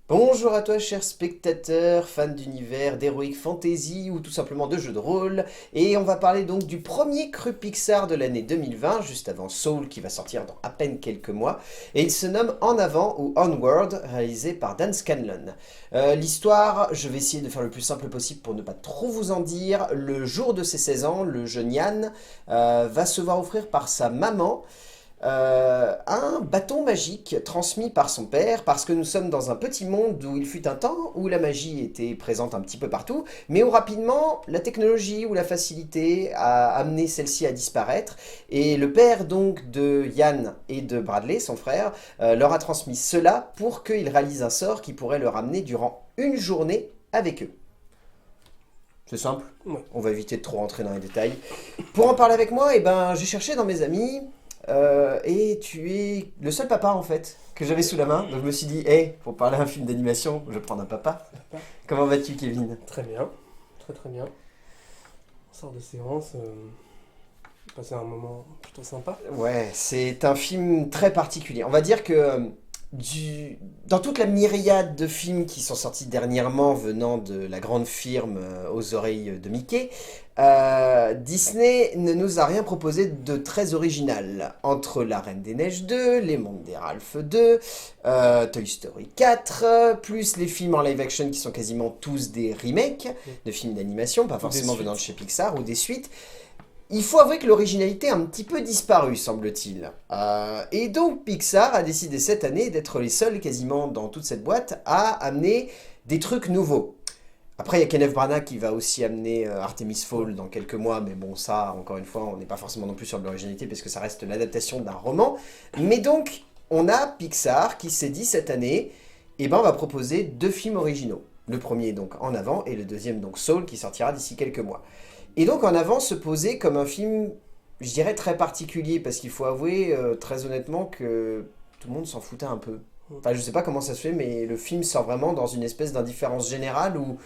Bonjour à toi, cher spectateur, fan d'univers, d'heroic fantasy ou tout simplement de jeux de rôle. Et on va parler donc du premier cru Pixar de l'année 2020, juste avant Soul qui va sortir dans à peine quelques mois. Et il se nomme En Avant ou Onward, réalisé par Dan Scanlon. L'histoire, je vais essayer de faire le plus simple possible pour ne pas trop vous en dire. Le jour de ses 16 ans, le jeune Yann va se voir offrir par sa maman un bâton magique transmis par son père, parce que nous sommes dans un petit monde où il fut un temps où la magie était présente un petit peu partout, mais où rapidement la technologie ou la facilité a amené celle-ci à disparaître, et le père donc de Yann et de Bradley, son frère, leur a transmis cela pour qu'ils réalisent un sort qui pourrait leur amener durant une journée avec eux. C'est simple, Ouais. on va éviter de trop rentrer dans les détails. Pour en parler avec moi, j'ai cherché dans mes amis, et tu es le seul papa en fait que j'avais sous la main. Donc je me suis dit, hey, pour parler d'un film d'animation, je vais prendre un papa. Comment vas-tu, Kevin? Très bien, très très bien. On sort de séance, passer un moment plutôt sympa. Ouais, c'est un film très particulier. On va dire que dans toute la myriade de films qui sont sortis dernièrement venant de la grande firme aux oreilles de Mickey, Disney ne nous a rien proposé de très original. Entre La Reine des Neiges 2, Les Mondes des Ralph 2, Toy Story 4, plus les films en live action qui sont quasiment tous des remakes de films d'animation, pas Ou des forcément venant de suites. chez Pixar, ou des suites. Il faut avouer que l'originalité a un petit peu disparu, semble-t-il. Et donc Pixar a décidé cette année d'être les seuls quasiment dans toute cette boîte à amener des trucs nouveaux. Après, il y a Kenneth Branagh qui va aussi amener Artemis Fowl dans quelques mois, mais bon, ça, encore une fois, on n'est pas forcément non plus sur de l'originalité parce que ça reste l'adaptation d'un roman. Mais donc, on a Pixar qui s'est dit cette année, eh ben, on va proposer deux films originaux. Le premier donc En Avant et le deuxième donc Soul qui sortira d'ici quelques mois. Et donc En Avant se posait comme un film, je dirais très particulier parce qu'il faut avouer très honnêtement que tout le monde s'en foutait un peu. Enfin, je sais pas comment ça se fait, mais le film sort vraiment dans une espèce d'indifférence générale où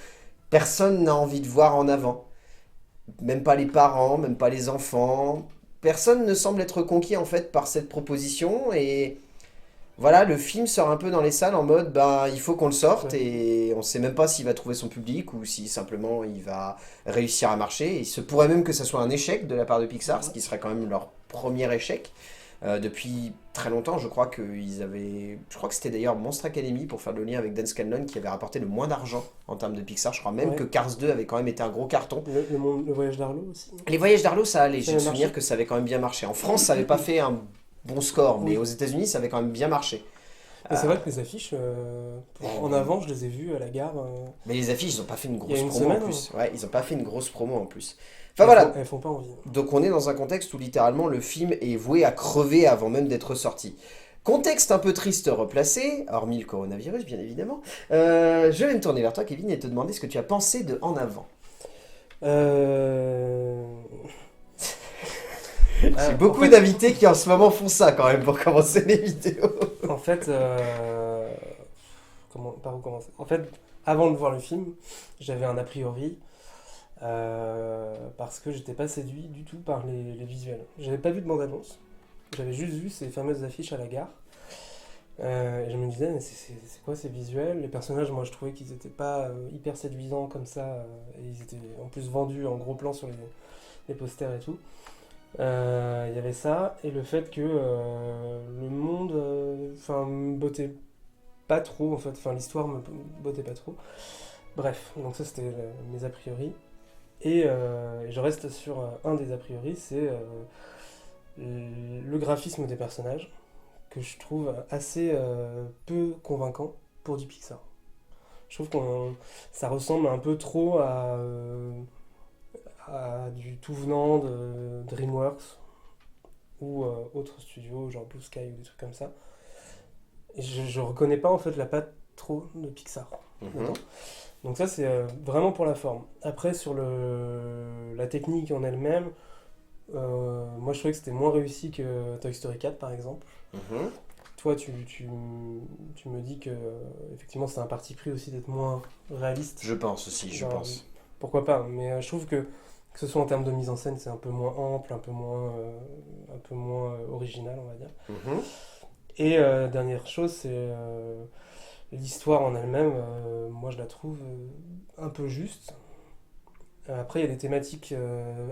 personne n'a envie de voir En Avant. Même pas les parents, même pas les enfants. Personne ne semble être conquis en fait par cette proposition et voilà, le film sort un peu dans les salles en mode ben il faut qu'on le sorte Ouais. et on sait même pas s'il va trouver son public ou si simplement il va réussir à marcher. Il se pourrait même que ça soit un échec de la part de Pixar, ce qui serait quand même leur premier échec. Depuis très longtemps, je crois qu'ils avaient. Je crois que c'était d'ailleurs Monster Academy pour faire le lien avec Dan Scanlon qui avait rapporté le moins d'argent en termes de Pixar. Je crois même que Ouais. Cars 2 avait quand même été un gros carton. Le voyage d'Arlo aussi. Les Voyages d'Arlo, ça allait. Ça J'ai le avait marché. souvenir que ça avait quand même bien marché. En France, ça avait pas fait un bon score, mais aux Oui. États-Unis, ça avait quand même bien marché. Mais c'est Euh, vrai que les affiches, en avant, je les ai vues à la gare Mais les affiches, ils ont pas fait une il y a grosse une promo en semaine. plus. Ouais, ils ont pas fait une grosse promo en plus. Enfin voilà, Elles font pas envie. donc on est dans un contexte où littéralement le film est voué à crever avant même d'être sorti. Contexte un peu triste replacé, hormis le coronavirus bien évidemment. Je vais me tourner vers toi Kevin et te demander ce que tu as pensé de En Avant. Euh... J'ai en beaucoup fait, d'invités qui en ce moment font ça quand même pour commencer les vidéos. en fait, par où commencer? En fait, avant de voir le film, j'avais un a priori parce que j'étais pas séduit du tout par les visuels. J'avais pas vu de bande-annonce, j'avais juste vu ces fameuses affiches à la gare. Et je me disais, mais c'est quoi ces visuels? Les personnages, moi je trouvais qu'ils étaient pas hyper séduisants comme ça, et ils étaient en plus vendus en gros plan sur les posters et tout. Il y avait ça, et le fait que le monde enfin, me bottait pas trop, en fait, enfin l'histoire me bottait pas trop. Bref, donc ça c'était mes a priori. Et je reste sur un des a priori, c'est le graphisme des personnages, que je trouve assez peu convaincant pour du Pixar. Je trouve que ça ressemble un peu trop à du tout venant de DreamWorks ou autres studios, genre Blue Sky ou des trucs comme ça. Et je reconnais pas en fait la patte trop de Pixar Mhm. dedans. Donc ça c'est vraiment pour la forme. Après sur la technique en elle-même, moi je trouvais que c'était moins réussi que Toy Story 4 par exemple. Mhm. Toi tu me dis que effectivement c'est un parti pris aussi d'être moins réaliste. Je pense aussi, je Dans- pense. Pourquoi pas, mais je trouve que ce soit en termes de mise en scène, c'est un peu moins ample, un peu moins original, on va dire. Mhm. Et dernière chose, c'est L'histoire en elle-même, moi je la trouve un peu juste. Après, il y a des thématiques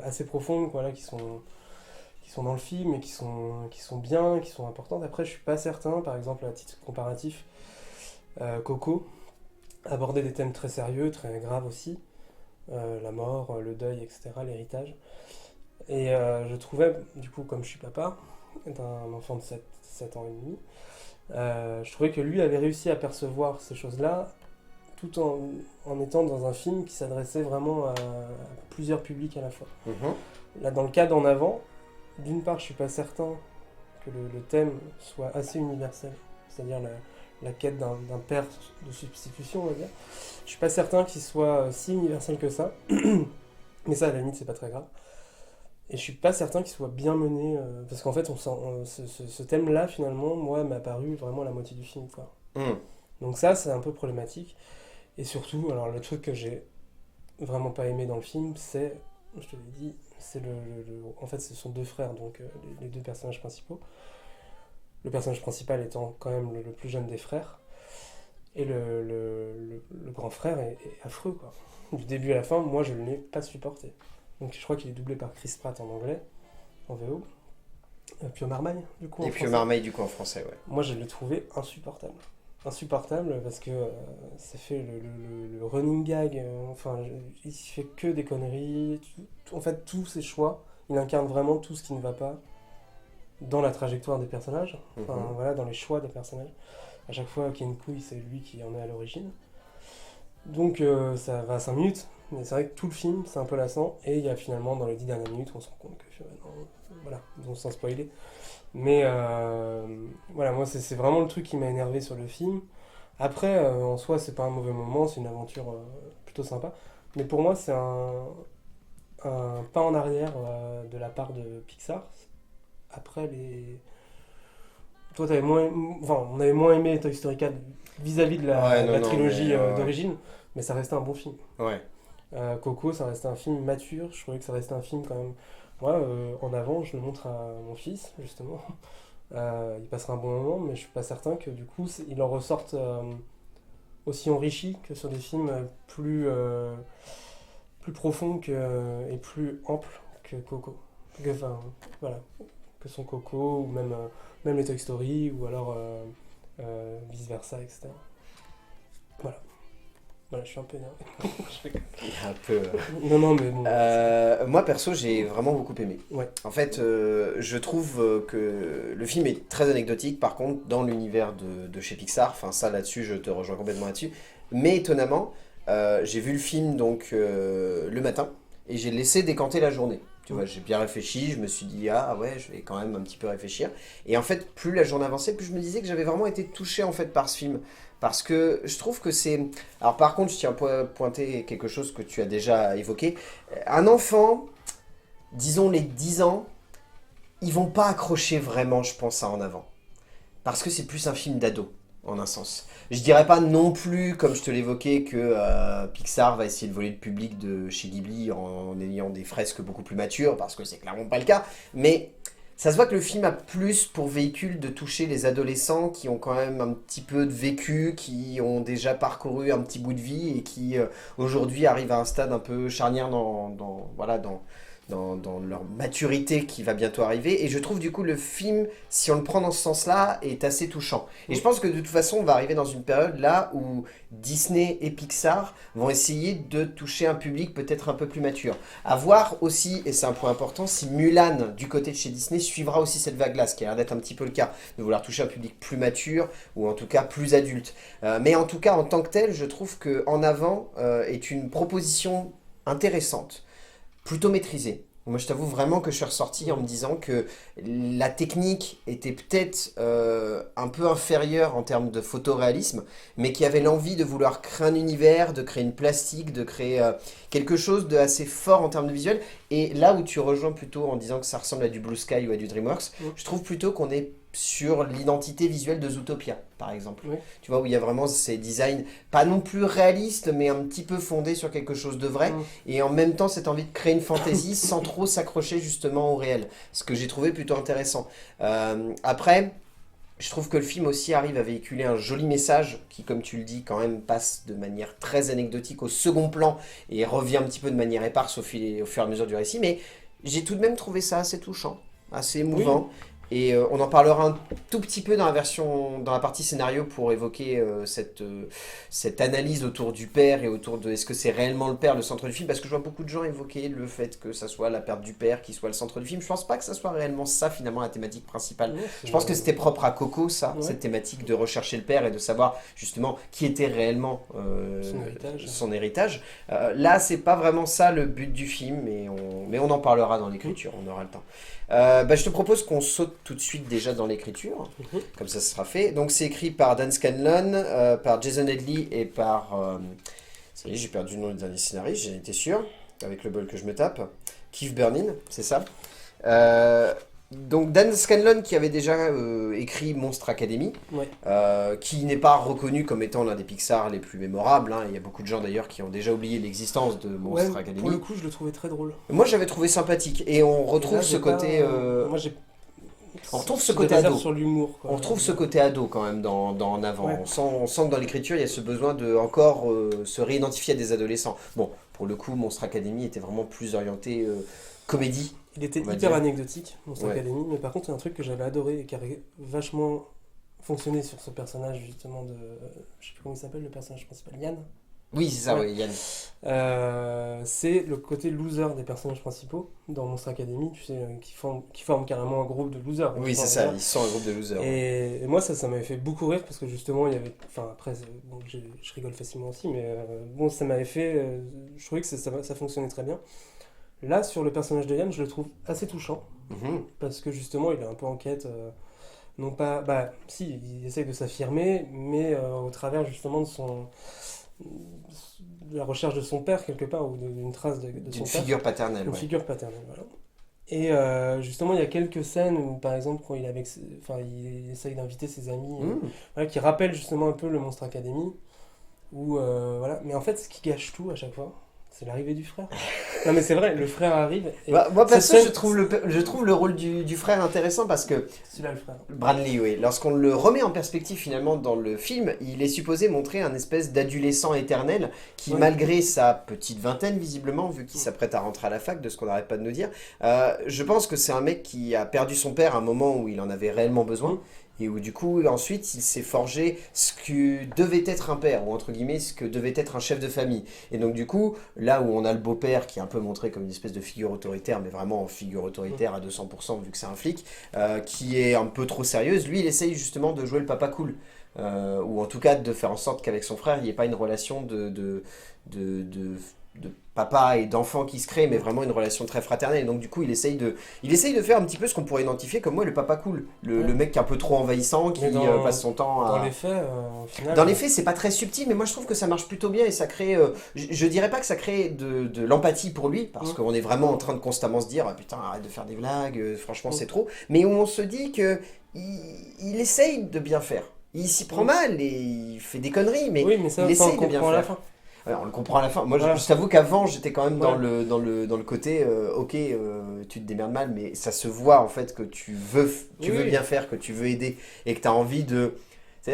assez profondes voilà, qui sont dans le film et qui sont bien, qui sont importantes. Après, je suis pas certain, par exemple, à titre comparatif, Coco abordait des thèmes très sérieux, très graves aussi, la mort, le deuil, etc., l'héritage. Et je trouvais, du coup, comme je suis papa d'un enfant de 7 ans et demi, je trouvais que lui avait réussi à percevoir ces choses-là tout en étant dans un film qui s'adressait vraiment à plusieurs publics à la fois. Mhm. Là, dans le cas d'En Avant, d'une part, je suis pas certain que le thème soit assez universel, c'est-à-dire la quête d'un père de substitution, on va dire. Je suis pas certain qu'il soit si universel que ça, mais ça, à la limite, c'est pas très grave. Et je suis pas certain qu'il soit bien mené, parce qu'en fait, ce thème-là, finalement, moi, m'a paru vraiment à la moitié du film, quoi. Mhm. Donc ça, c'est un peu problématique. Et surtout, alors le truc que j'ai vraiment pas aimé dans le film, c'est, je te l'ai dit, c'est en fait, ce sont deux frères, donc les deux personnages principaux. Le personnage principal étant quand même le plus jeune des frères. Et le grand frère est affreux, quoi. Du début à la fin, moi, je ne l'ai pas supporté. Donc je crois qu'il est doublé par Chris Pratt en anglais, en VO. Pio Marmaille, du coup, en Et puis français. Marmaille, du coup, en français, ouais. Moi, je l'ai trouvé insupportable. Insupportable parce que ça fait le running gag. Enfin, il fait que des conneries. En fait, tous ses choix, il incarne vraiment tout ce qui ne va pas dans la trajectoire des personnages. Enfin, Mhm. voilà, dans les choix des personnages. À chaque fois qu'il y a une couille, c'est lui qui en est à l'origine. Donc, ça va à 5 minutes. Mais c'est vrai que tout le film, c'est un peu lassant. Et il y a finalement, dans les 10 dernières minutes, on se rend compte que, non, voilà, sans spoiler. Mais voilà, moi c'est vraiment le truc qui m'a énervé sur le film. Après, en soi, c'est pas un mauvais moment, c'est une aventure plutôt sympa. Mais pour moi, c'est un pas en arrière de la part de Pixar. Après les. Toi, t'avais moins. Enfin, on avait moins aimé Toy Story 4 vis-à-vis de Ouais, de non, la non, mais trilogie ouais. d'origine, mais ça restait un bon film. Ouais. Coco, ça restait un film mature. Je trouvais que ça restait un film quand même. Moi, en avant, je le montre à mon fils, justement. Il passera un bon moment, mais je suis pas certain que du coup il en ressorte aussi enrichi que sur des films plus profonds et plus amples que Coco. Enfin, voilà, que son Coco, ou même les Toy Story, ou alors vice versa, etc. Voilà, voilà, je suis un peu énervé. Un peu. Non, non, mais bon, Moi, perso, j'ai vraiment beaucoup aimé. ouais. En fait, je trouve que le film est très anecdotique, par contre, dans l'univers de chez Pixar. Enfin, ça, là-dessus, je te rejoins complètement là-dessus. Mais étonnamment, j'ai vu le film donc le matin et j'ai laissé décanter la journée. Tu vois, Mm. j'ai bien réfléchi, je me suis dit, ah ouais, je vais quand même un petit peu réfléchir. Et en fait, plus la journée avançait, plus je me disais que j'avais vraiment été touché en fait par ce film. Parce que je trouve que c'est... Alors par contre, je tiens à pointer quelque chose que tu as déjà évoqué. Un enfant, disons les 10 ans, ils vont pas accrocher vraiment, je pense, à En Avant. Parce que c'est plus un film d'ado, en un sens. Je dirais pas non plus, comme je te l'évoquais, que Pixar va essayer de voler le public de chez Ghibli en ayant des fresques beaucoup plus matures, parce que c'est clairement pas le cas. Mais ça se voit que le film a plus pour véhicule de toucher les adolescents qui ont quand même un petit peu de vécu, qui ont déjà parcouru un petit bout de vie et qui aujourd'hui arrivent à un stade un peu charnière voilà, dans leur maturité qui va bientôt arriver. Et je trouve du coup le film, si on le prend dans ce sens-là, est assez touchant. Et je Mm. pense que de toute façon, on va arriver dans une période là où Disney et Pixar vont essayer de toucher un public peut-être un peu plus mature. À voir aussi, et c'est un point important, si Mulan, du côté de chez Disney, suivra aussi cette vague-là, ce qui a l'air d'être un petit peu le cas, de vouloir toucher un public plus mature, ou en tout cas plus adulte. Mais en tout cas, en tant que tel, je trouve que En Avant est une proposition intéressante, plutôt maîtrisée. Moi, je t'avoue vraiment que je suis ressorti en me disant que la technique était peut-être un peu inférieure en termes de photoréalisme, mais qui avait l'envie de vouloir créer un univers, de créer une plastique, de créer quelque chose de assez fort en termes de visuel. Et là où tu rejoins plutôt en disant que ça ressemble à du Blue Sky ou à du DreamWorks, Mm. je trouve plutôt qu'on est sur l'identité visuelle de Zootopia, par exemple. Oui. Tu vois, où il y a vraiment ces designs, pas non plus réalistes, mais un petit peu fondés sur quelque chose de vrai, Mm. et en même temps cette envie de créer une fantaisie sans trop s'accrocher justement au réel, ce que j'ai trouvé plutôt intéressant. Après, Je trouve que le film aussi arrive à véhiculer un joli message qui, comme tu le dis, quand même passe de manière très anecdotique au second plan et revient un petit peu de manière éparse au fur et à mesure du récit. Mais j'ai tout de même trouvé ça assez touchant, assez Oui, émouvant. Et on en parlera un tout petit peu dans la version, dans la partie scénario pour évoquer cette analyse autour du père et autour de est-ce que c'est réellement le père le centre du film, parce que je vois beaucoup de gens évoquer le fait que ça soit la perte du père qui soit le centre du film. Je pense pas que ça soit réellement ça finalement la thématique principale. non, Je pense que c'était propre à Coco ça, ouais, cette thématique de rechercher le père et de savoir justement qui était réellement son héritage. son héritage. Là c'est pas vraiment ça le but du film, mais on en parlera dans Mm. l'écriture, on aura le temps. Je te propose qu'on saute tout de suite déjà dans l'écriture, Mhm. comme ça ce sera fait. Donc c'est écrit par Dan Scanlon, par Jason Hedley et par... ça y est, j'ai perdu le nom du dernier scénariste, j'en étais sûr, avec le bol que je me tape. Keith Bernin, c'est ça. Donc Dan Scanlon qui avait déjà écrit Monstre Academy, Ouais. qui n'est pas reconnu comme étant l'un des Pixar les plus mémorables, hein. Il y a beaucoup de gens d'ailleurs qui ont déjà oublié l'existence de Ouais, Monstre pour Academy. le coup, je le trouvais très drôle. Moi j'avais trouvé sympathique et on Et retrouve là, ce j'ai pas- côté... Moi, j'ai. on retrouve ce j'ai côté des réserves ado. sur l'humour, quoi. On retrouve ce côté ado quand même dans En avant. Ouais. On sent que dans l'écriture, il y a ce besoin de encore se réidentifier à des adolescents. Bon, pour le coup, Monstre Academy était vraiment plus orienté comédie. Il était On va hyper dire. anecdotique, Monster Ouais. Academy, mais par contre, il y a un truc que j'avais adoré et qui avait vachement fonctionné sur ce personnage, justement, de. Je sais plus comment il s'appelle, le personnage principal, Yann. Oui, c'est ça, Ouais. ouais, Yann. C'est le côté loser des personnages principaux dans Monster Academy, tu sais, qui forment carrément un groupe de losers. Oui, c'est ça, ils sont un groupe de losers. Et moi, ça m'avait fait beaucoup rire parce que justement, il y avait. Enfin, après, bon, je rigole facilement aussi, mais bon, ça m'avait fait. Je trouvais que ça fonctionnait très bien. Là, sur le personnage de Yann, je le trouve assez touchant Mhm. parce que justement, il est un peu en quête. Non pas. Bah, si, il essaye de s'affirmer, mais au travers justement de la recherche de son père, quelque part, ou d'une trace de son D'une père. figure paternelle, Une ouais. figure paternelle, voilà. Et justement, il y a quelques scènes où, par exemple, quand il est avec, enfin, il essaye d'inviter ses amis, Mhm. voilà, qui rappellent justement un peu le Monstre Academy, où, voilà. Mais en fait, ce qui gâche tout à chaque fois, c'est l'arrivée du frère. Non, mais c'est vrai, le frère arrive et Bah, moi, cette perso, scène, je trouve le rôle du frère intéressant parce que c'est là le frère. Bradley, oui. Lorsqu'on le remet en perspective finalement dans le film, il est supposé montrer un espèce d'adolescent éternel qui, Ouais. malgré sa petite vingtaine visiblement, vu qu'il s'apprête à rentrer à la fac, de ce qu'on n'arrête pas de nous dire, je pense que c'est un mec qui a perdu son père à un moment où il en avait réellement besoin. Et où du coup, ensuite, il s'est forgé ce que devait être un père, ou entre guillemets, ce que devait être un chef de famille. Et donc du coup, là où on a le beau-père qui est un peu montré comme une espèce de figure autoritaire, mais vraiment figure autoritaire à 200%, vu que c'est un flic, qui est un peu trop sérieuse, lui, il essaye justement de jouer le papa cool. Ou en tout cas de faire en sorte qu'avec son frère, il n'y ait pas une relation de, de papa et d'enfant qui se crée, mais vraiment une relation très fraternelle. Et donc du coup, il essaye de faire un petit peu ce qu'on pourrait identifier comme moi le papa cool. Le, Ouais. le mec qui est un peu trop envahissant, qui Mais dans- passe son temps Dans à... les faits, au final. Dans les faits, c'est pas très subtil, mais moi je trouve que ça marche plutôt bien et ça crée. Je dirais pas que ça crée de l'empathie pour lui, parce Mm. qu'on est vraiment en train de constamment se dire ah, putain, arrête de faire des blagues, franchement Mm. c'est trop. Mais où on se dit que il essaye de bien faire. Il s'y prend Mm. mal et il fait des conneries, mais Oui, mais ça, il ça, on essaye de bien comprend à la faire. fin. Ouais, on le comprend à la fin. Moi, Voilà. je t'avoue qu'avant, j'étais quand même dans Voilà. dans le côté, ok, tu te démerdes mal, mais ça se voit en fait que tu Oui, veux oui. bien faire, que tu veux aider et que tu as envie de.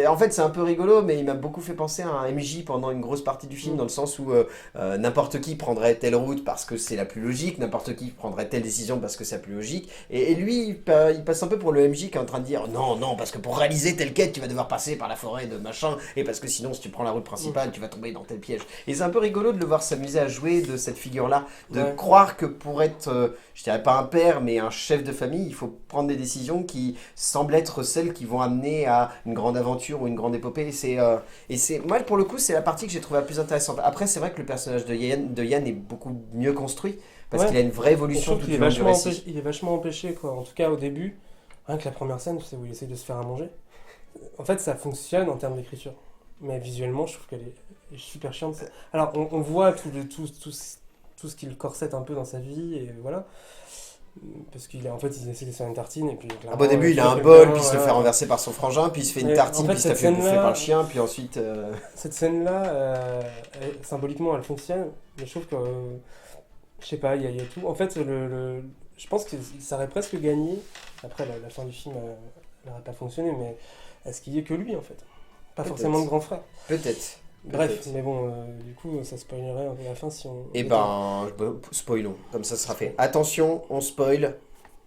En fait, c'est un peu rigolo, mais il m'a beaucoup fait penser à un MJ pendant une grosse partie du film, Mm. dans le sens où n'importe qui prendrait telle route parce que c'est la plus logique, n'importe qui prendrait telle décision parce que c'est la plus logique, et lui, il passe un peu pour le MJ qui est en train de dire non, non, parce que pour réaliser telle quête, tu vas devoir passer par la forêt de machin, et parce que sinon, si tu prends la route principale, tu vas tomber dans tel piège. Et c'est un peu rigolo de le voir s'amuser à jouer de cette figure-là, de Ouais. croire que pour être, je dirais pas un père, mais un chef de famille, il faut prendre des décisions qui semblent être celles qui vont amener à une grande aventure ou une grande épopée. Moi, pour le coup, c'est la partie que j'ai trouvée la plus intéressante. Après, c'est vrai que le personnage de Yann est beaucoup mieux construit, parce Ouais. qu'il a une vraie Et je évolution trouve tout qu'il est au long du vachement récit. empêché, il est vachement empêché, quoi. En tout cas, au début, rien que la première scène, tu sais, où il essaye de se faire à manger. En fait, ça fonctionne en termes d'écriture. Mais visuellement, je trouve qu'elle est super chiante. Alors, on voit tout ce qu'il corsette un peu dans sa vie, et voilà. Parce en fait, il essaie de se faire une tartine, et puis Ah bon, au début, il a un quelqu'un, bol, puis il se le voilà. fait renverser par son frangin, puis il se fait une Mais tartine, en fait, puis il se la cette fait bouffer scène-là- par le chien, puis ensuite... Cette scène-là, symboliquement, elle fonctionne, mais je trouve que, je sais pas, il y a tout. En fait, je pense que ça aurait presque gagné, après la fin du film n'aurait pas fonctionné, mais à ce qu'il y ait que lui en fait. Pas Peut-être. forcément de grand frère. Peut-être. Bref, Peut-être. mais bon, du coup, ça spoilerait un peu la fin si on... Eh ben, spoilons, comme ça sera fait. Attention, on spoil,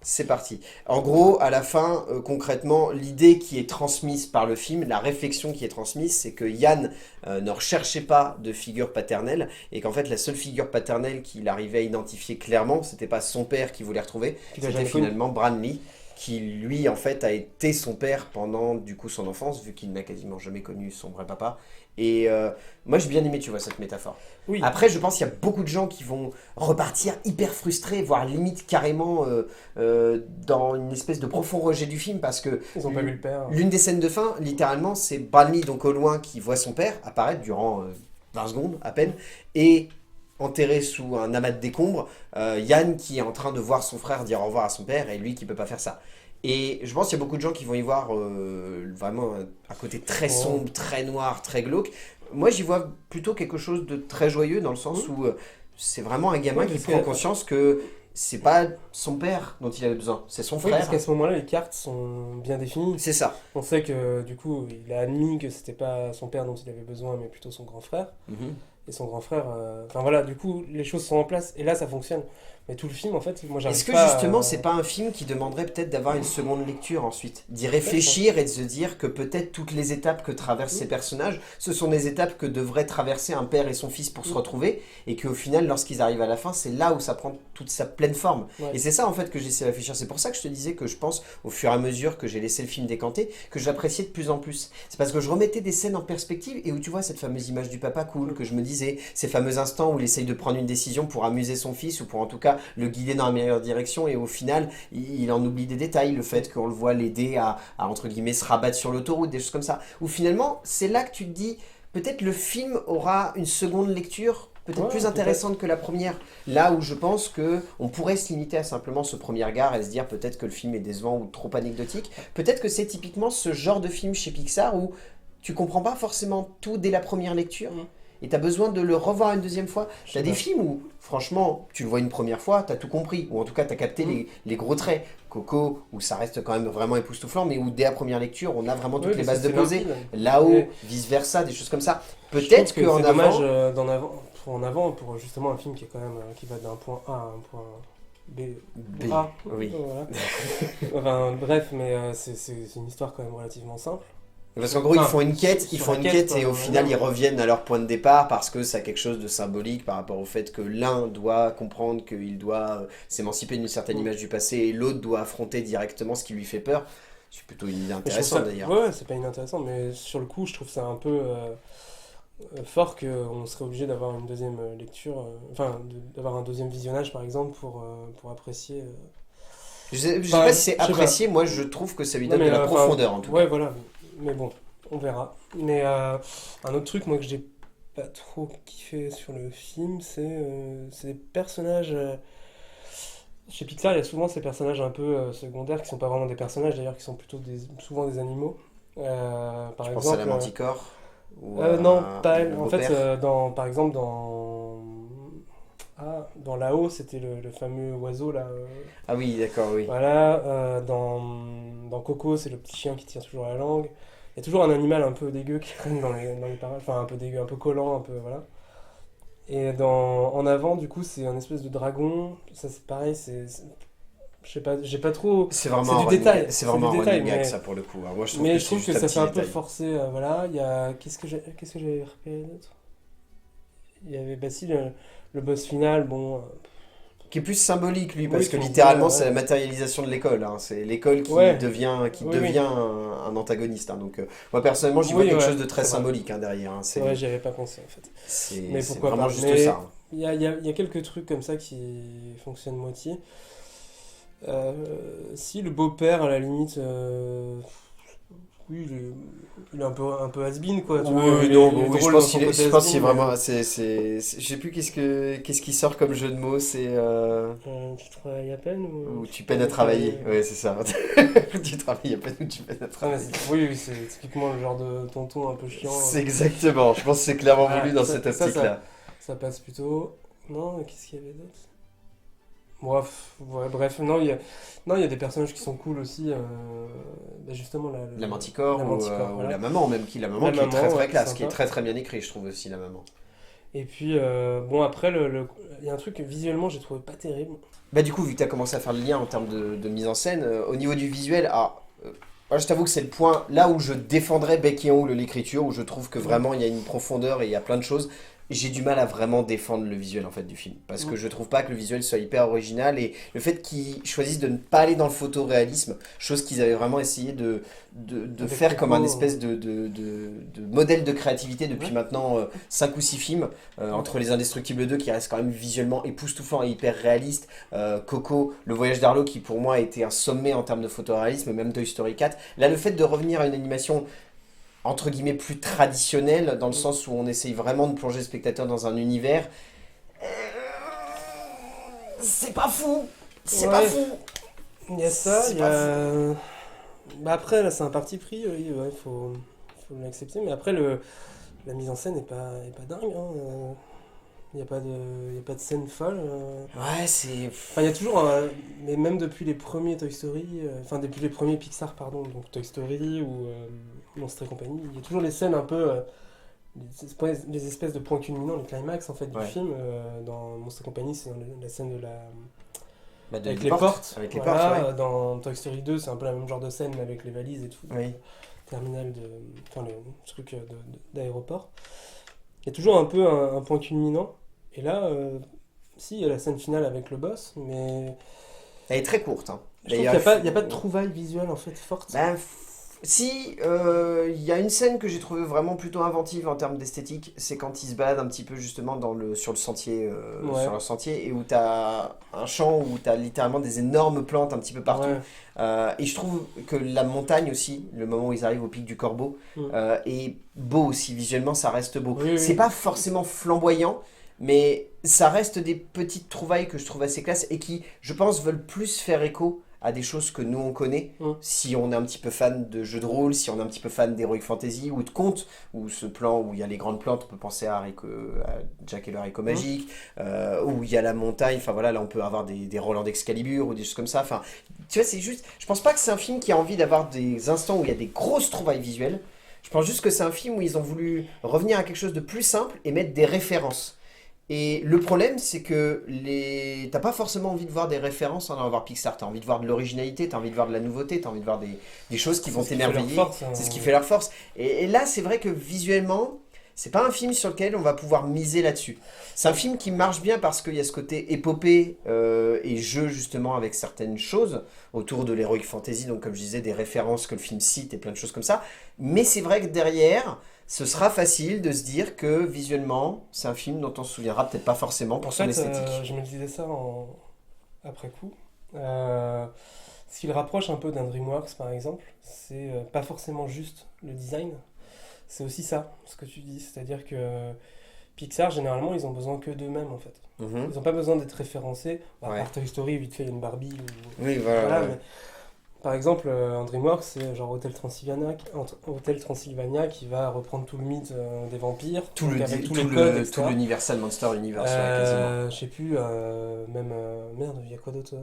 c'est parti. En gros, à la fin, concrètement, l'idée qui est transmise par le film, la réflexion qui est transmise, c'est que Yann ne recherchait pas de figure paternelle, et qu'en fait, la seule figure paternelle qu'il arrivait à identifier clairement, c'était pas son père qu'il voulait retrouver, Qu'il a c'était jamais connu. finalement Branley, qui lui, en fait, a été son père pendant, du coup, son enfance, vu qu'il n'a quasiment jamais connu son vrai papa. Et moi, j'ai bien aimé, tu vois, cette métaphore. Oui, Après, je pense qu'il y a beaucoup de gens qui vont repartir hyper frustrés, voire limite carrément dans une espèce de profond rejet du film, parce que ils ont pas vu le père. l'une des scènes de fin, littéralement, c'est Branley, donc au loin, qui voit son père apparaître durant 20 secondes à peine, et enterré sous un amas de décombres, Yann qui est en train de voir son frère dire au revoir à son père, et lui qui peut pas faire ça. Et je pense qu'il y a beaucoup de gens qui vont y voir vraiment un côté très Ouais. sombre, très noir, très glauque. Moi, j'y vois plutôt quelque chose de très joyeux dans le sens où c'est vraiment un gamin Ouais, qui parce prend que- conscience que c'est pas son père dont il avait besoin, c'est son Oui, parce frère. qu'à ce moment-là, les cartes sont bien définies. C'est ça. On sait que du coup, il a admis que c'était pas son père dont il avait besoin, mais plutôt son grand frère. Mhm. Et son grand frère. Enfin voilà, du coup, les choses sont en place et là, ça fonctionne. Mais tout le film, en fait, moi, j'arrive Est-ce que pas. justement, c'est pas un film qui demanderait peut-être d'avoir une seconde lecture ensuite, d'y réfléchir et de se dire que peut-être toutes les étapes que traversent ces personnages, ce sont des étapes que devraient traverser un père et son fils pour se retrouver, et qu'au final, lorsqu'ils arrivent à la fin, c'est là où ça prend toute sa pleine forme. Ouais. Et c'est ça en fait que j'essaie de réfléchir. C'est pour ça que je te disais que je pense, au fur et à mesure que j'ai laissé le film décanter, que j'appréciais de plus en plus. C'est parce que je remettais des scènes en perspective et où tu vois cette fameuse image du papa cool que je me disais, ces fameux instants où il essaye de prendre une décision pour amuser son fils ou pour en tout cas le guider dans la meilleure direction, et au final il en oublie des détails, le fait qu'on le voit l'aider à entre guillemets se rabattre sur l'autoroute, des choses comme ça. Où finalement c'est là que tu te dis, peut-être le film aura une seconde lecture peut-être Ouais, plus peut-être. intéressante que la première. Là où je pense que on pourrait se limiter à simplement ce premier regard et se dire peut-être que le film est décevant ou trop anecdotique. Peut-être que c'est typiquement ce genre de film chez Pixar où tu comprends pas forcément tout dès la première lecture. Mhm. Et tu as besoin de le revoir une deuxième fois. Je Tu as sais des pas. films où, franchement, tu le vois une première fois, tu as tout compris. Ou en tout cas, tu as capté les gros traits. Coco, où ça reste quand même vraiment époustouflant, mais où dès la première lecture, on a vraiment toutes Oui, les parce bases que de c'est posées. limpide. Là-haut, Et vice-versa, des choses comme ça. je trouve Peut-être que qu'en c'est dommage avant... en avant pour justement un film qui est quand même qui va d'un point A à un point B. B, A. oui. Voilà. Enfin bref, mais c'est une histoire quand même relativement simple. Parce qu'en gros, ils Enfin, font une quête, sur ils font la une quête, quête quoi, et au vraiment. final, ils reviennent à leur point de départ parce que ça a quelque chose de symbolique par rapport au fait que l'un doit comprendre qu'il doit s'émanciper d'une certaine image du passé et l'autre doit affronter directement ce qui lui fait peur. C'est plutôt une idée Mais je trouve intéressante ça- d'ailleurs. Ouais, c'est pas inintéressant, mais sur le coup, je trouve ça un peu fort qu'on serait obligé d'avoir une deuxième lecture, d'avoir un deuxième visionnage par exemple pour apprécier. Je sais Enfin, pas si c'est je sais pas. apprécié, moi je trouve que ça lui Non, donne de la enfin, profondeur en tout ouais, cas. voilà, mais bon, on verra. Mais un autre truc, moi, que j'ai pas trop kiffé sur le film, c'est des personnages. Chez Pixar, il y a souvent ces personnages un peu secondaires qui sont pas vraiment des personnages d'ailleurs, qui sont plutôt souvent des animaux. Par Je pense à exemple. la Manticore ou Non, à pas le elle. En fait, beau-père. par exemple, dans là-haut, c'était le fameux oiseau là. Ah oui, d'accord, oui. Voilà. Dans Coco, c'est le petit chien qui tire toujours la langue. Il y a toujours un animal un peu dégueu qui traîne dans les parages. Enfin, un peu dégueu, un peu collant, un peu. Voilà. Et en avant, du coup, c'est un espèce de dragon. Ça, c'est pareil, je sais pas, j'ai pas trop. C'est vraiment C'est un du running détail, gag, c'est c'est vraiment du un détail, running gag mais- ça pour le coup. Alors, moi je trouve Mais que je c'est trouve juste que un ça petit fait un peu détail. forcé. Voilà, il y a. Qu'est-ce que j'avais repéré d'autre? Il y avait si le boss final, bon. Qui est plus symbolique lui, Oui, parce que qui- littéralement ouais, c'est la ouais. matérialisation de l'école. Hein. C'est l'école qui Ouais. devient, Oui, oui. un antagoniste. Hein. Donc moi personnellement j'y vois Oui, quelque ouais, chose de très c'est vrai. symbolique hein, derrière. Hein. C'est vrai, j'y avais pas pensé en fait. Mais C'est pourquoi vraiment pas. juste Mais ça. Hein. il y a quelques trucs comme ça qui fonctionnent moitié. Si le beau-père, à la limite, oui, il est un peu has-been, quoi. Tu vois, Oui, il est- non, il est oui, je drôle pense dans son qu'il est, côté je pense qu'il est has-been, vraiment, je sais plus qu'est-ce qui sort comme jeu de mots, c'est tu travailles à peine où ou tu peines à travailler, ouais c'est ça. Tu travailles à peine ou tu peines à Ah, mais travailler. oui, oui, c'est typiquement le genre de tonton un peu chiant. C'est exactement, je pense que c'est clairement Voilà, voulu dans ça- cette ça, optique-là. Ça passe plutôt. Non, mais qu'est-ce qu'il y avait d'autre? Ouais, bref, non, il y a des personnages qui sont cool aussi. Justement, La Manticore, la Manticore, ou voilà. la maman même, la maman La qui est très maman, très ouais, classe, qui est sympa. très très bien écrit, je trouve aussi, la maman. Et puis, bon, après, il y a un truc que visuellement, j'ai trouvé pas terrible. Bah du coup, vu que tu as commencé à faire le lien en termes de mise en scène, au niveau du visuel, moi je t'avoue que c'est le point là où je défendrais Beck et Ongle l'écriture, où je trouve que Mm. vraiment il y a une profondeur et il y a plein de choses. J'ai du mal à vraiment défendre le visuel en fait du film, parce que Mm. je trouve pas que le visuel soit hyper original et le fait qu'ils choisissent de ne pas aller dans le photoréalisme, chose qu'ils avaient vraiment essayé de Avec faire comme un Coco. espèce de modèle de créativité depuis Ouais. maintenant 5 ou 6 films, Mm. entre Les Indestructibles 2 qui reste quand même visuellement époustouflant et hyper réaliste, Coco, Le Voyage d'Arlo qui pour moi était un sommet en termes de photoréalisme, même Toy Story 4. Là, le fait de revenir à une animation entre guillemets plus traditionnelle, dans le Mm. sens où on essaye vraiment de plonger le spectateur dans un univers, euh, c'est pas fou, c'est pas Ouais, fou, il y a ça, c'est il y pas fou. a. Bah après, là, c'est un parti pris, oui, ouais, faut l'accepter. Mais après, la mise en scène est pas dingue, hein. Il n'y a pas de, il y a pas de scène folle. Ouais, c'est... Enfin, il y a toujours, mais même depuis les premiers Toy Story, enfin depuis les premiers Pixar, pardon, donc Toy Story ou Monstres et compagnie, il y a toujours les scènes un peu, les espèces de points culminants, les climax en fait du Ouais. film. Dans Monstres et compagnie, c'est dans la scène de Bah, avec des les portes. avec les portes, Voilà, ouais. dans Toy Story 2, c'est un peu la même genre de scène mais avec les valises et tout, Oui. terminal de, enfin le truc d'aéroport. Il y a toujours un peu un point culminant. Et là, si, il y a la scène finale avec le boss, mais Elle est très courte, hein. je trouve qu'il n'y a, il y a pas de trouvaille visuelle en fait forte. Ben, si, il y a une scène que j'ai trouvée vraiment plutôt inventive en termes d'esthétique, c'est quand ils se baladent un petit peu justement sur le sentier, Ouais, et où t'as un champ où t'as littéralement des énormes plantes un petit peu partout. ouais. Et je trouve que la montagne aussi, le moment où ils arrivent au pic du Corbeau, Mm. est beau aussi, visuellement ça reste beau. Oui, C'est oui. pas forcément flamboyant, mais ça reste des petites trouvailles que je trouve assez classe et qui, je pense, veulent plus faire écho à des choses que nous on connaît. Mm. Si on est un petit peu fan de jeux de rôle, si on est un petit peu fan d'Heroic Fantasy ou de contes, ou ce plan où il y a les grandes plantes, on peut penser à Jack et le haricot Mm. magique, où il y a la montagne, enfin voilà, là on peut avoir des Roland d'Excalibur ou des choses comme ça. Enfin, tu vois, c'est juste, je pense pas que c'est un film qui a envie d'avoir des instants où il y a des grosses trouvailles visuelles. Je pense juste que c'est un film où ils ont voulu revenir à quelque chose de plus simple et mettre des références. Et le problème, c'est que t'as pas forcément envie de voir des références en allant voir Pixar. T'as envie de voir de l'originalité, t'as envie de voir de la nouveauté, t'as envie de voir des choses qui C'est vont ce qui fait leur t'émerveiller. force, C'est ce qui hein. fait leur force. Et là, c'est vrai que visuellement, c'est pas un film sur lequel on va pouvoir miser là-dessus. C'est un film qui marche bien parce qu'il y a ce côté épopée et jeu justement avec certaines choses autour de l'heroic fantasy, donc comme je disais, des références que le film cite et plein de choses comme ça. Mais c'est vrai que derrière, ce sera facile de se dire que visuellement, c'est un film dont on se souviendra peut-être pas forcément En pour son fait, esthétique. je me disais ça après coup. Euh, Ce qui le rapproche un peu d'un DreamWorks par exemple, c'est pas forcément juste le design, c'est aussi ça, ce que tu dis. C'est-à-dire que Pixar, généralement, ils ont besoin que d'eux-mêmes en fait. Mhm. Ils n'ont pas besoin d'être référencés. À Ouais. part Toy Story, vite fait, il y a une Barbie. Ou... Oui, voilà. Voilà, Ouais. mais par exemple, en DreamWorks, c'est genre Hotel Transylvania qui va reprendre tout le mythe des vampires, Tout donc le, avec tous tout les codes, le, tout etc. l'Universal Monster Universe, ouais, quasiment. Je sais plus, même. Merde, il y a quoi d'autre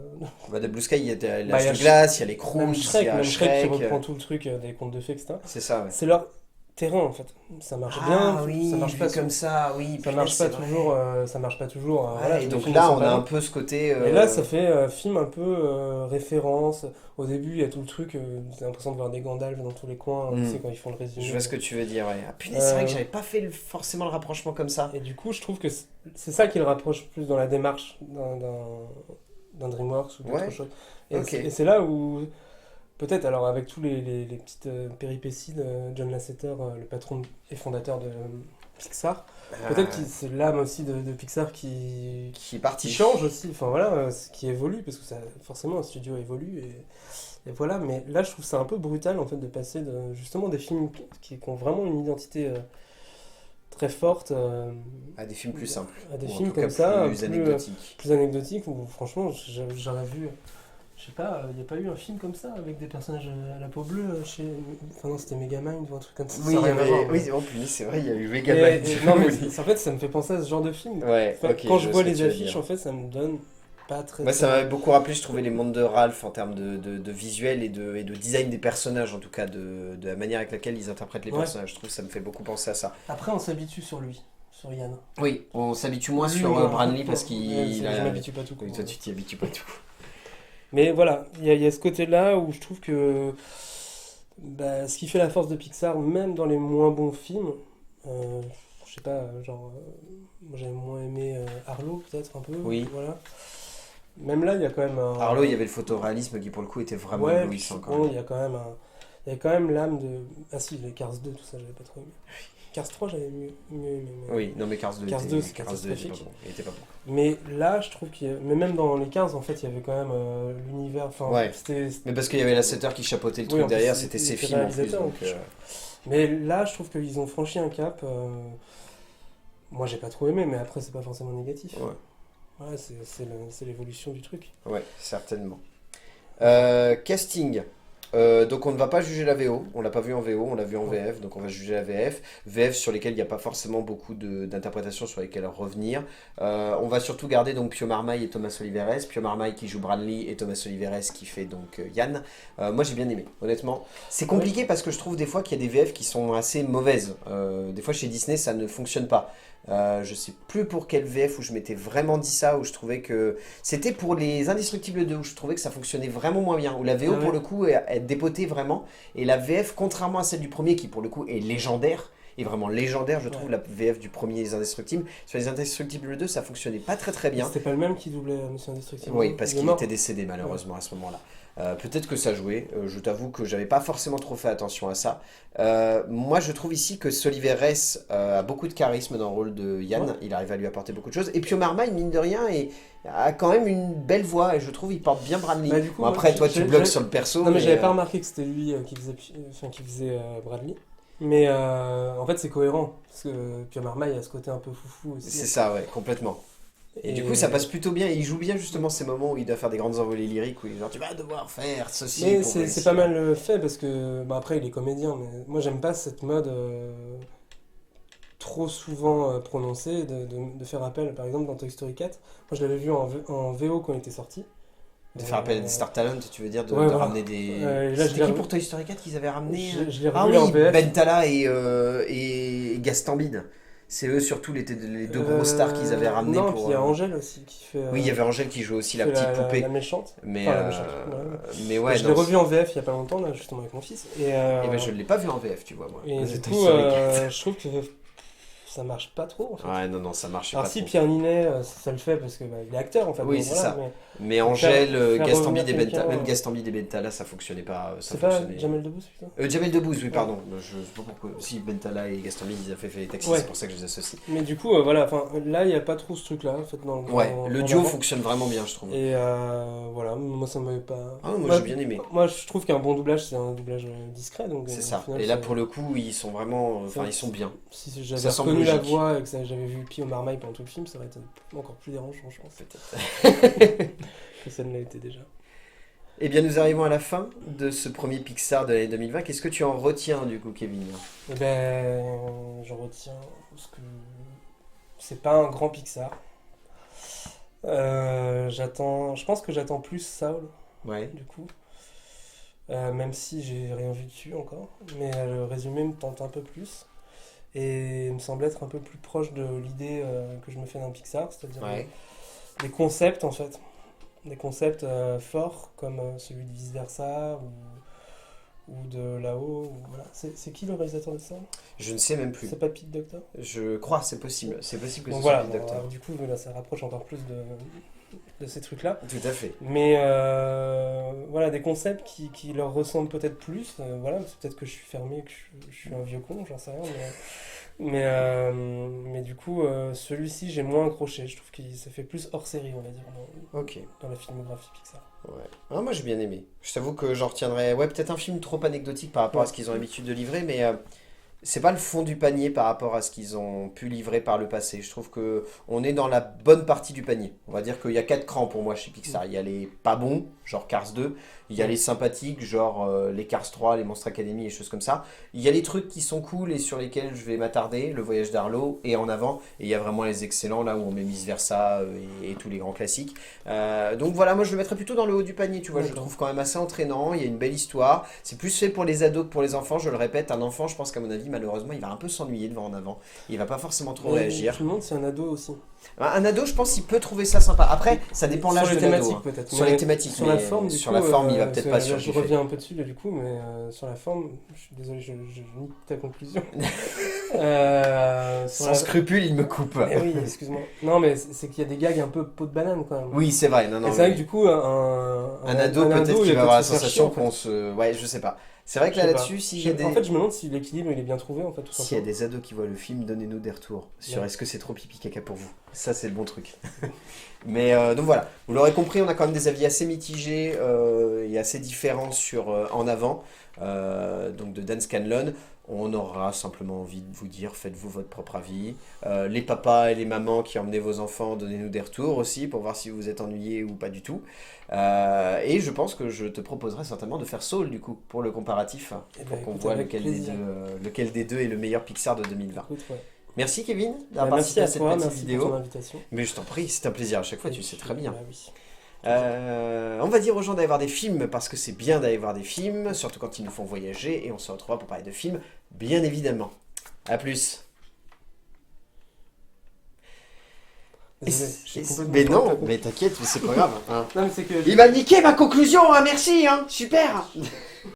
Bah, de Blue Sky, il y a Bah, il y l'âge a de glace, il y a les même Croods, il y Shrek, a même Shrek qui Shrek. reprend tout le truc des contes de fées, etc. C'est ça, ouais. C'est leur terrain en fait. Ça marche bien, Ah oui, ça marche vu pas, comme ça, oui, ça punaise, marche pas c'est vrai. toujours, ça marche pas toujours. Voilà, Ouais, et tous les donc films ne là, sont on pas a un là. peu ce côté. Et là, ça fait film un peu référence. Au début, il y a tout le truc, j'ai l'impression de voir des Gandalf dans tous les coins, tu sais, quand ils font le Je résumé. vois ce que tu veux dire, ouais. Ah punaise, c'est vrai que Euh, j'avais pas fait forcément le rapprochement comme ça. et du coup, je trouve que c'est ça qui le rapproche plus dans la démarche d'un DreamWorks ou d'autre Ouais, chose. ok. Et c'est là où, peut-être, alors avec tous les petites péripéties de John Lasseter, le patron et fondateur de Pixar, peut-être que c'est l'âme aussi de Pixar Qui est qui parti. change aussi, enfin voilà, qui évolue, parce que ça, forcément un studio évolue, et voilà, mais là je trouve ça un peu brutal en fait de passer justement des films qui ont vraiment une identité très forte À des films plus simples. à des Ou en films tout cas comme ça, plus anecdotiques. plus anecdotiques, où franchement j'aurais vu, je sais pas, il n'y a pas eu un film comme ça avec des personnages à la peau bleue chez, enfin non c'était Megamind ou un truc comme ça, Oui, ça il a y rien à avait... voir, oui, en plus, c'est vrai, il y a eu mais- Megamind. non mais en fait ça me fait penser à ce genre de film. Ouais, Enfin, ok, quand je je vois vois ce que les tu veux affiches dire. en fait ça me donne pas très... Moi, ça très- m'avait beaucoup rappelé, je trouvais, les mondes de Ralph en termes de visuel et de design des personnages, en tout cas, de la manière avec laquelle ils interprètent les Ouais. personnages. Je trouve que ça me fait beaucoup penser à ça. Après, on s'habitue sur lui, sur Yann. Oui, on s'habitue moins Lui, sur moi, Branley parce ouais, qu'il je a... m'habitue pas tout court. Oui, toi, tu t'y habitues pas tout. Mais voilà, il y a ce côté-là où je trouve que bah, ce qui fait la force de Pixar, même dans les moins bons films, je sais pas, genre, moi j'avais moins aimé Arlo peut-être un peu, Oui. voilà. Même là, il y a quand même un... Arlo, il y avait le photoréalisme qui, pour le coup, était vraiment Ouais, éblouissant quand bon, même. il y a quand même il y a quand même l'âme de... Ah si, les Cars 2, tout ça, j'avais pas trop aimé. Cars 3, j'avais mieux aimé. Oui, non, mais Cars 2, Cars 2, c'est Cars 2 était pas catastrophique. bon. Il était pas bon. Mais là, je trouve mais même dans les 15, en fait, il y avait quand même l'univers, enfin, Ouais. c'était... Mais parce qu'il y avait la 7 qui chapeautait le Oui, truc en plus, derrière, il c'était était ses films en plus. réalisateur, Donc, en plus. Mais là, je trouve qu'ils ont franchi un cap. Moi, j'ai pas trop aimé, mais après, c'est pas forcément négatif. Ouais. Voilà, c'est l'évolution du truc. Ouais, certainement. Casting. Donc on ne va pas juger la VO, on l'a pas vu en VO, on l'a vu en Ouais. VF, donc on va juger la VF. VF sur lesquelles il n'y a pas forcément beaucoup d'interprétations sur lesquelles revenir. On va surtout garder donc Pio Marmaille et Thomas Oliveres. Pio Marmaille qui joue Bradley et Thomas Oliveres qui fait donc Yann. Moi j'ai bien aimé, honnêtement. C'est compliqué parce que je trouve des fois qu'il y a des VF qui sont assez mauvaises. Des fois chez Disney ça ne fonctionne pas. Je sais plus pour quel VF où je m'étais vraiment dit ça, où je trouvais que c'était pour les Indestructibles 2 où je trouvais que ça fonctionnait vraiment moins bien, où la VO Ah ouais. pour le coup elle dépotait vraiment, et la VF contrairement à celle du premier qui pour le coup est légendaire, et vraiment légendaire je trouve Ouais. la VF du premier Les Indestructibles, sur les Indestructibles 2 ça fonctionnait pas très bien. C'était pas le même qui doublait Mission Indestructible. Oui, parce Il est qu'il mort. était décédé malheureusement à ce moment-là. Peut-être que ça jouait, je t'avoue que j'avais pas forcément trop fait attention à ça. Moi je trouve ici que Soliveres a beaucoup de charisme dans le rôle de Yann, Ouais. il arrive à lui apporter beaucoup de choses. Et Pio Marmaille, mine de rien, a quand même une belle voix et je trouve il porte bien Bradley. Bah, du coup, Bon, après, toi tu bloques j'ai- sur le perso. Non, mais j'avais pas euh, remarqué que c'était lui qui faisait Bradley. Mais en fait, c'est cohérent. Parce que Pio Marmaille a ce côté un peu foufou aussi. C'est ça, ouais, complètement. Et du coup, ça passe plutôt bien. Et il joue bien justement ces moments où il doit faire des grandes envolées lyriques, où il est genre tu vas devoir faire ceci Mais pour c'est réussir. pas mal fait parce que bah, après il est comédien, mais moi j'aime pas cette mode trop souvent prononcée de faire appel. Par exemple dans Toy Story 4, moi je l'avais vu en VO quand il était sorti. De faire appel à des Star Talent, tu veux dire, de, ouais, de voilà. ramener des. Là, je C'était l'ai qui revu- pour Toy Story 4 qu'ils avaient ramené Je l'ai Ah revu en oui, VF. Bentala et Gastambide. C'est eux surtout les deux gros stars qu'ils avaient ramenés Non, pour. puis il y a Angèle aussi qui fait. Oui, il y avait Angèle qui jouait aussi la fait petite poupée. la méchante. Mais, Enfin, la méchante, ouais. mais ouais, Je l'ai non, revu en VF il y a pas longtemps, là, justement avec mon fils. Et ben, je ne l'ai pas vu en VF, tu vois, moi. Et Le du Toy coup, Story 4. je trouve que ça marche pas trop en fait. Ouais, non, ça marche Alors pas si trop. Pierre Ninet, ça le fait parce que bah, il est acteur en fait. Oui, donc c'est voilà, ça. mais Mais Angèle, faire Gastambide revenir et Bentala, quelqu'un, même Gastambide et Bentala, ça fonctionnait pas. Ça c'est pas fonctionnait. Jamel Debbouze putain. Jamel Debbouze, oui, pardon. Je sais pas pourquoi. Si, Bentala et Gastambide, ils avaient fait les taxis, Ouais. c'est pour ça que je les associe. Mais du coup, voilà, enfin là il y a pas trop ce truc là en fait dans Ouais, le en duo avant. fonctionne vraiment bien, je trouve. Et voilà, moi ça m'avait pas. Ah, moi j'ai bien aimé. Moi je trouve qu'un bon doublage c'est un doublage discret donc. C'est au ça. final, Et là, c'est- pour le coup, ils sont vraiment. Enfin, c'est- ils sont bien. Si j'avais ça semble reconnu la logique. voix et que j'avais vu Pio Marmaille pendant tout le film, ça aurait été encore plus dérangeant, je pense. Peut-être. Que ça ne l'a été déjà. Eh bien, nous arrivons à la fin de ce premier Pixar de l'année 2020. Qu'est-ce que tu en retiens, du coup, Kevin? Eh ben, j'en retiens parce que c'est pas un grand Pixar. Je pense que j'attends plus Saul, Ouais. du coup. Même si j'ai rien vu dessus encore. Mais le résumé me tente un peu plus. Et il me semble être un peu plus proche de l'idée que je me fais d'un Pixar, c'est-à-dire Ouais. des concepts en fait. Des concepts forts comme celui de Vice Versa ou de là-haut. Voilà. C'est qui le réalisateur de ça? Je ne sais même plus. C'est pas Pete Docter? Je crois, c'est possible. C'est possible que Donc ce voilà, soit le docteur. du coup là, ça rapproche encore plus de ces trucs-là. Tout à fait. Mais voilà, des concepts qui leur ressemblent peut-être plus. Voilà, c'est peut-être que je suis fermé, que je suis un vieux con, j'en sais rien. Mais du coup, celui-ci, j'ai moins accroché. Je trouve que ça fait plus hors série, on va dire, Ok. dans la filmographie Pixar. Ouais. Ah, moi j'ai bien aimé. Je t'avoue que j'en retiendrai. Ouais, peut-être un film trop anecdotique par rapport à ce qu'ils ont l'habitude de livrer, mais c'est pas le fond du panier par rapport à ce qu'ils ont pu livrer par le passé. Je trouve que on est dans la bonne partie du panier. On va dire qu'il y a 4 crans pour moi chez Pixar. Il y a les pas bons, genre Cars 2. Il y a Ouais. les sympathiques, genre les Cars 3, les Monstres Academy et choses comme ça. Il y a les trucs qui sont cool et sur lesquels je vais m'attarder, le voyage d'Arlo et En avant. Et il y a vraiment les excellents, là où on met Vice Versa et tous les grands classiques. Donc voilà, moi je le mettrais plutôt dans le haut du panier, tu vois. Je le D'accord. trouve quand même assez entraînant, il y a une belle histoire. C'est plus fait pour les ados que pour les enfants, je le répète. Un enfant, je pense qu'à mon avis, malheureusement, il va un peu s'ennuyer devant En avant. Il va pas forcément trop Mais réagir. je me demande si un ado aussi. Un ado, je pense qu'il peut trouver ça sympa. Après, ça dépend Sur l'âge les de l'ado. thématiques Hein. peut-être. Sur Mais les thématiques, sur mais la forme, du sur coup, la forme, il va peut-être pas là, je surkiffer. reviens un peu dessus, là, du coup, mais sur la forme, je suis désolé, je nie ta conclusion. Sur Sans scrupule, il me coupe. Eh oui, excuse-moi. Non, mais c'est qu'il y a des gags un peu peau de banane quand même. Oui, c'est vrai. Non, non, Et c'est vrai mais- que du coup, Un ado, peut-être il qu'il va avoir la se faire sensation chier, en fait. qu'on se... Ouais, je sais pas. C'est vrai que Je là, sais pas. là-dessus, s'il y a des... En fait, je me demande si l'équilibre il est bien trouvé, en fait, tout S'il y a simplement. des ados qui voient le film, donnez-nous des retours sur Ouais. est-ce que c'est trop pipi caca pour vous. Ça, c'est le bon truc. Mais donc voilà, vous l'aurez compris, on a quand même des avis assez mitigés et assez différents sur En avant, donc de Dan Scanlon. On aura simplement envie de vous dire, faites-vous votre propre avis. Les papas et les mamans qui emmenez vos enfants, donnez-nous des retours aussi pour voir si vous êtes ennuyés ou pas du tout. Et je pense que je te proposerai certainement de faire Soul du coup pour le comparatif, Eh ben, pour qu'on écoute, voit avec plaisir. lequel des deux est le meilleur Pixar de 2020. Écoute, ouais. Merci Kevin Bah, d'avoir merci participé à à cette toi, petite merci pour ton vidéo. invitation. Mais je t'en prie, c'est un plaisir à chaque fois, Et tu sais puis, très bien. bah oui. On va dire aux gens d'aller voir des films parce que c'est bien d'aller voir des films, surtout quand ils nous font voyager, et on se retrouvera pour parler de films, bien évidemment. A plus. Désolé, j'ai complètement Mais pas non, compris. mais t'inquiète, mais c'est pas grave. Hein. Non, mais c'est que Il m'a niqué ma conclusion, hein, merci, hein, super.